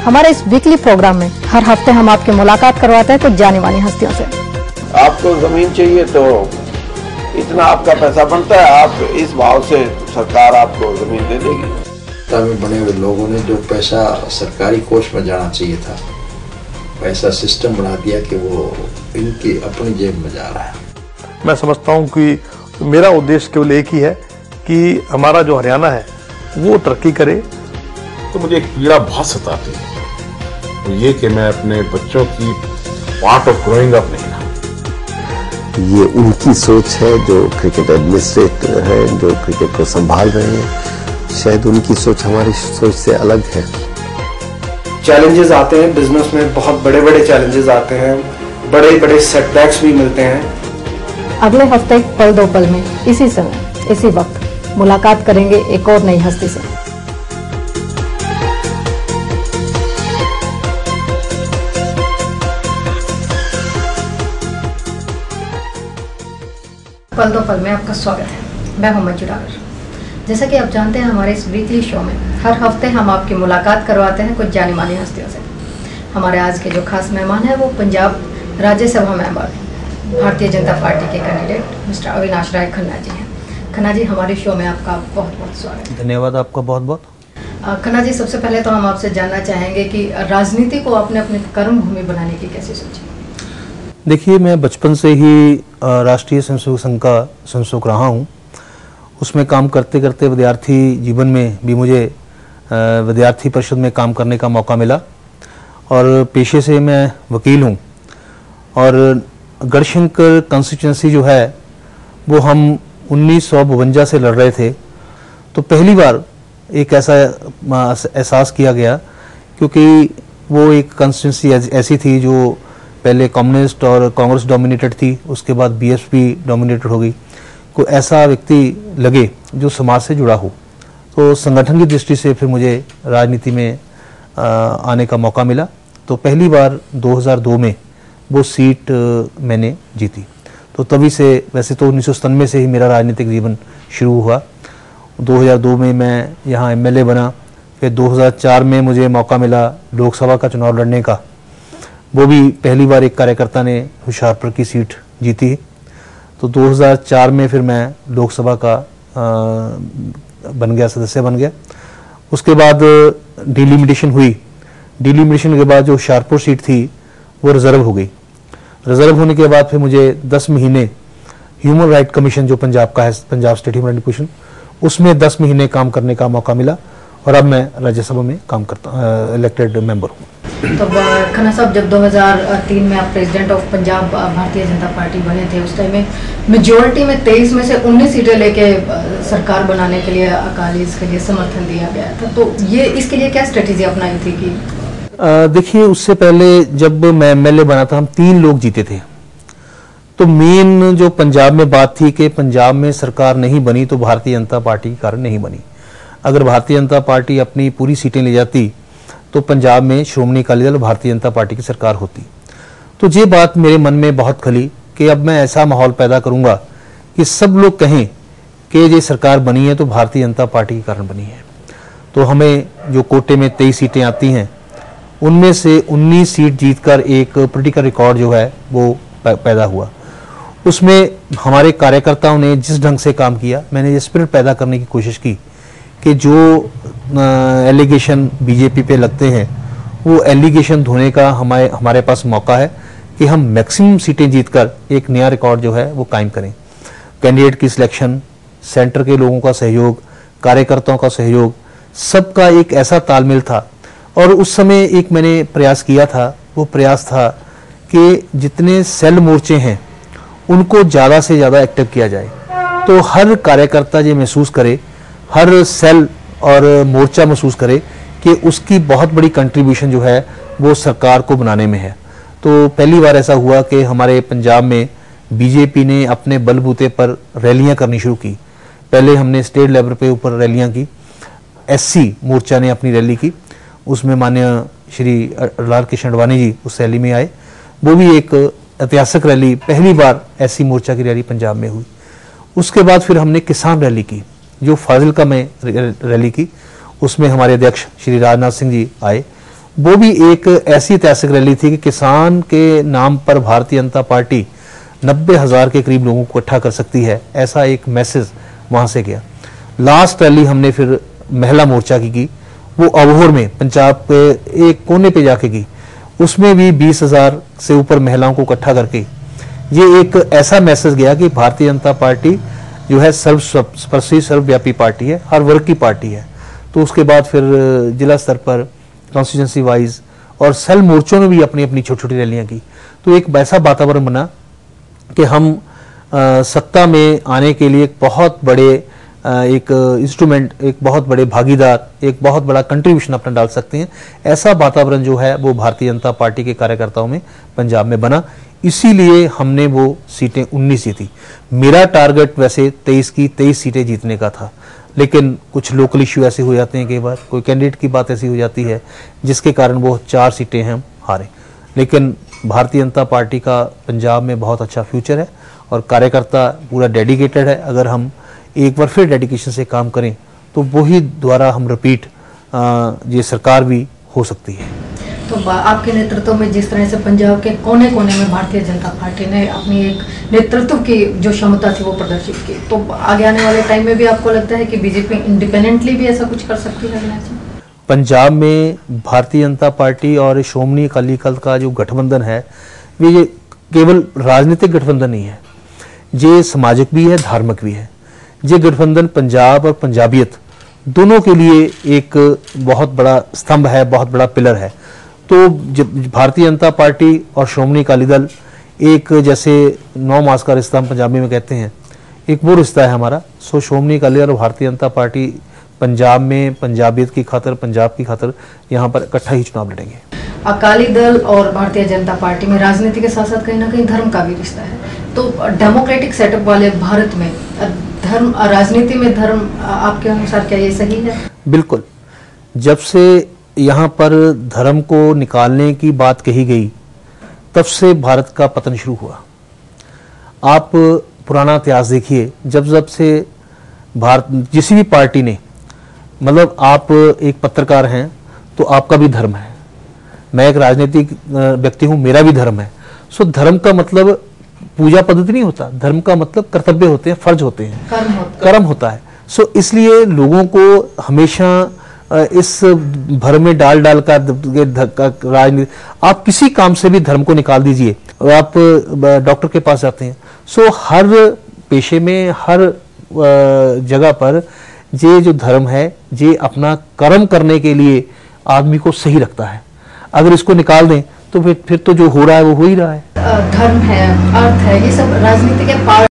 हमारे इस weekly programme में हर हफ्ते हम आपकी मुलाकात करवाते हैं कुछ जानी मानी हस्तियों से। आपको जमीन चाहिए तो इतना आपका पैसा बनता है, आप इस भाव से सरकार आपको जमीन दे देगी। में बने हुए लोगों ने जो पैसा सरकारी कोष में जाना चाहिए था, पैसा सिस्टम बना दिया कि वो इनकी अपनी जेब में जा रहा है। मैं समझता हूँ कि मेरा उद्देश्य केवल एक ही है कि हमारा जो हरियाणा है वो तरक्की करे। तो मुझे एक पीड़ा बहुत सताती है, तो ये कि मैं अपने बच्चों की पार्ट ऑफ ग्रोइंग अप नहीं रहा। ये उनकी सोच है जो क्रिकेट एडमिनिस्ट्रेटर है, जो क्रिकेट को संभाल रहे हैं, शायद उनकी सोच हमारी सोच से अलग है। चैलेंजेस आते हैं बिजनेस में, बहुत बड़े बड़े चैलेंजेस आते हैं, बड़े बड़े सेटबैक्स भी मिलते हैं। अगले हफ्ते पल दो पल में इसी समय इसी वक्त मुलाकात करेंगे एक और नई हस्ती से। पल दो पल में आपका स्वागत है। मैं हूं मंजू डागर। जैसा कि आप जानते हैं, हमारे इस वीकली शो में हर हफ्ते हम आपकी मुलाकात करवाते हैं कुछ जानी मानी हस्तियों से। हमारे आज के जो खास मेहमान हैं वो पंजाब राज्यसभा मेंबर, भारतीय जनता पार्टी के कैंडिडेट मिस्टर अविनाश राय खन्ना जी हैं। खन्ना जी, हमारे शो में आपका बहुत बहुत स्वागत है। धन्यवाद आपका बहुत बहुत। खन्ना जी, सबसे पहले तो हम आपसे जानना चाहेंगे कि राजनीति को आपने अपनी कर्म भूमि बनाने की कैसे सोची? देखिए, मैं बचपन से ही राष्ट्रीय स्वयंसेवक संघ का स्वयंसेवक रहा हूँ। उसमें काम करते करते विद्यार्थी जीवन में भी मुझे विद्यार्थी परिषद में काम करने का मौका मिला और पेशे से मैं वकील हूँ। और गढ़शंकर कंस्टिट्यूंसी जो है वो हम 1952 से लड़ रहे थे। तो पहली बार एक ऐसा एहसास किया गया, क्योंकि वो एक कंस्टिट्यूंसी ऐसी थी जो पहले कम्युनिस्ट और कांग्रेस डोमिनेटेड थी, उसके बाद बीएसपी डोमिनेटेड हो गई। कोई ऐसा व्यक्ति लगे जो समाज से जुड़ा हो, तो संगठन की दृष्टि से फिर मुझे राजनीति में आने का मौका मिला। तो पहली बार 2002 में वो सीट मैंने जीती। तो तभी से, वैसे तो 1997 से ही मेरा राजनीतिक जीवन शुरू हुआ। 2002 में मैं यहाँ एमएलए बना। फिर 2004 में मुझे मौका मिला लोकसभा का चुनाव लड़ने का। वो भी पहली बार एक कार्यकर्ता ने होशियारपुर की सीट जीती। तो 2004 में फिर मैं लोकसभा का सदस्य बन गया। उसके बाद डिलिमिटेशन हुई। डिलिमिटेशन के बाद जो होशियारपुर सीट थी वो रिजर्व हो गई। रिजर्व होने के बाद फिर मुझे 10 महीने ह्यूमन राइट कमीशन जो पंजाब का है, Punjab state human right commission, उसमें 10 महीने काम करने का मौका मिला और अब मैं राज्यसभा में काम करता इलेक्टेड मेंबर हूँ। तो खन्ना साहब, जब 2003 में आप president of Punjab Bharatiya Janata party बने थे, उस टाइम में मेजोरिटी में 23 में से 19 सीटें लेके सरकार बनाने के लिए अकालीस के लिए समर्थन दिया गया था। तो ये इसके लिए क्या स्ट्रेटेजी अपनाई थी कि? देखिए, उससे पहले जब मैं एमएलए बना था, हम 3 लोग जीते थे। तो मेन जो पंजाब में बात थी कि पंजाब में सरकार नहीं बनी तो भारतीय जनता पार्टी के कारण नहीं बनी। अगर भारतीय जनता पार्टी अपनी पूरी सीटें ले जाती तो पंजाब में श्रोमणी अकाली दल भारतीय जनता पार्टी की सरकार होती। तो ये बात मेरे मन में बहुत खली कि अब मैं ऐसा माहौल पैदा करूंगा कि सब लोग कहें कि ये सरकार बनी है तो भारतीय जनता पार्टी के कारण बनी है। तो हमें जो कोटे में 23 सीटें आती हैं, उनमें से 19 सीट जीतकर एक पॉलिटिकल रिकॉर्ड जो है वो पैदा हुआ। उसमें हमारे कार्यकर्ताओं ने जिस ढंग से काम किया, मैंने ये स्पिरिट पैदा करने की कोशिश की कि जो एलिगेशन बीजेपी पे लगते हैं वो एलिगेशन धोने का हमारे पास मौका है कि हम मैक्सिमम सीटें जीतकर एक नया रिकॉर्ड जो है वो कायम करें। कैंडिडेट की सिलेक्शन, सेंटर के लोगों का सहयोग, कार्यकर्ताओं का सहयोग, सबका एक ऐसा तालमेल था। और उस समय एक मैंने प्रयास किया था, वो प्रयास था कि जितने सेल मोर्चे हैं उनको ज़्यादा से ज़्यादा एक्टिव किया जाए। तो हर कार्यकर्ता ये महसूस करे, हर सेल और मोर्चा महसूस करे कि उसकी बहुत बड़ी कंट्रीब्यूशन जो है वो सरकार को बनाने में है। तो पहली बार ऐसा हुआ कि हमारे पंजाब में बीजेपी ने अपने बलबूते पर रैलियां करनी शुरू की। पहले हमने स्टेट लेवल पे ऊपर रैलियां की, एससी मोर्चा ने अपनी रैली की, उसमें माननीय श्री लाल कृष्ण अडवाणी जी उस रैली में आए। वो भी एक ऐतिहासिक रैली, पहली बार एससी मोर्चा की रैली पंजाब में हुई। उसके बाद फिर हमने किसान रैली की, जो फाजिलका में रैली की, उसमें हमारे अध्यक्ष श्री राजनाथ सिंह जी आए। वो भी एक ऐसी ऐतिहासिक रैली थी कि किसान के नाम पर भारतीय जनता पार्टी 90,000 के करीब लोगों को इकट्ठा कर सकती है, ऐसा एक मैसेज वहां से गया। लास्ट रैली हमने फिर महिला मोर्चा की, वो अबोहर में पंजाब के एक कोने पे जाके की, उसमें भी 20,000 से ऊपर महिलाओं को इकट्ठा करके ये एक ऐसा मैसेज गया कि भारतीय जनता पार्टी जो है सर्वस्पर्शी सर्वव्यापी पार्टी है, हर वर्ग की पार्टी है। तो उसके बाद फिर जिला स्तर पर कॉन्स्टिट्यूंसी वाइज और सेल मोर्चों में भी अपनी अपनी छोटी छोटी रैलियां की। तो एक वैसा वातावरण बना कि हम सत्ता में आने के लिए एक बहुत बड़े एक इंस्ट्रूमेंट, एक बहुत बड़े भागीदार, एक बहुत बड़ा कंट्रीब्यूशन अपना डाल सकते हैं। ऐसा वातावरण जो है वो भारतीय जनता पार्टी के कार्यकर्ताओं में पंजाब में बना, इसीलिए हमने वो सीटें 19 जीती। मेरा टारगेट वैसे 23 की 23 सीटें जीतने का था, लेकिन कुछ लोकल इश्यू ऐसे हो जाते हैं, कई बार कोई कैंडिडेट की बात ऐसी हो जाती है जिसके कारण वो 4 सीटें हम हारे। लेकिन भारतीय जनता पार्टी का पंजाब में बहुत अच्छा फ्यूचर है और कार्यकर्ता पूरा डेडिकेटेड है। अगर हम एक बार फिर डेडिकेशन से काम करें तो वही द्वारा हम रिपीट ये सरकार भी हो सकती है। तो आपके नेतृत्व में जिस तरह से पंजाब के कोने कोने में भारतीय जनता पार्टी ने अपनी एक नेतृत्व की जो क्षमता थी वो प्रदर्शित की, तो आगे आने वाले टाइम में भी आपको लगता है कि बीजेपी इंडिपेंडेंटली भी ऐसा कुछ कर सकती है? पंजाब में भारतीय जनता पार्टी और श्रोमणी अकाली दल का जो गठबंधन है ये केवल राजनीतिक गठबंधन नहीं है, ये सामाजिक भी है, धार्मिक भी है। ये गठबंधन पंजाब और पंजाबियत दोनों के लिए एक बहुत बड़ा स्तंभ है, बहुत बड़ा पिलर है। तो जब भारतीय जनता पार्टी और श्रोमणी अकाली दल एक जैसे 9 मास का रिश्ता हम पंजाबी में कहते हैं, एक वो रिश्ता है हमारा। सो श्रोमणी अकाली दल और भारतीय जनता पार्टी पंजाब में पंजाबियत की खातिर, पंजाब की खातिर यहाँ पर इकट्ठा ही चुनाव लड़ेंगे। अकाली दल और भारतीय जनता पार्टी में राजनीति के साथ साथ कहीं ना कहीं धर्म का भी रिश्ता है, तो डेमोक्रेटिक सेटअप वाले भारत में धर्म, राजनीति में धर्म आपके अनुसार क्या ये सही है? बिल्कुल। जब से यहाँ पर धर्म को निकालने की बात कही गई तब से भारत का पतन शुरू हुआ। आप पुराना इतिहास देखिए, जब से भारत किसी भी पार्टी ने, मतलब आप एक पत्रकार हैं तो आपका भी धर्म है, मैं एक राजनीतिक व्यक्ति हूं, मेरा भी धर्म है। सो धर्म का मतलब पूजा पद्धति नहीं होता, धर्म का मतलब कर्तव्य होते हैं, फर्ज होते हैं, कर्म होता है। सो इसलिए लोगों को हमेशा इस भर में डाल कर राजनीति, आप किसी काम से भी धर्म को निकाल दीजिए। आप डॉक्टर के पास जाते हैं, सो हर पेशे में, हर जगह पर ये जो धर्म है ये अपना कर्म करने के लिए आदमी को सही रखता है। अगर इसको निकाल दें तो फिर तो जो हो रहा है वो हो ही रहा है। धर्म है, अर्थ है, ये सब राजनीति के पार्ट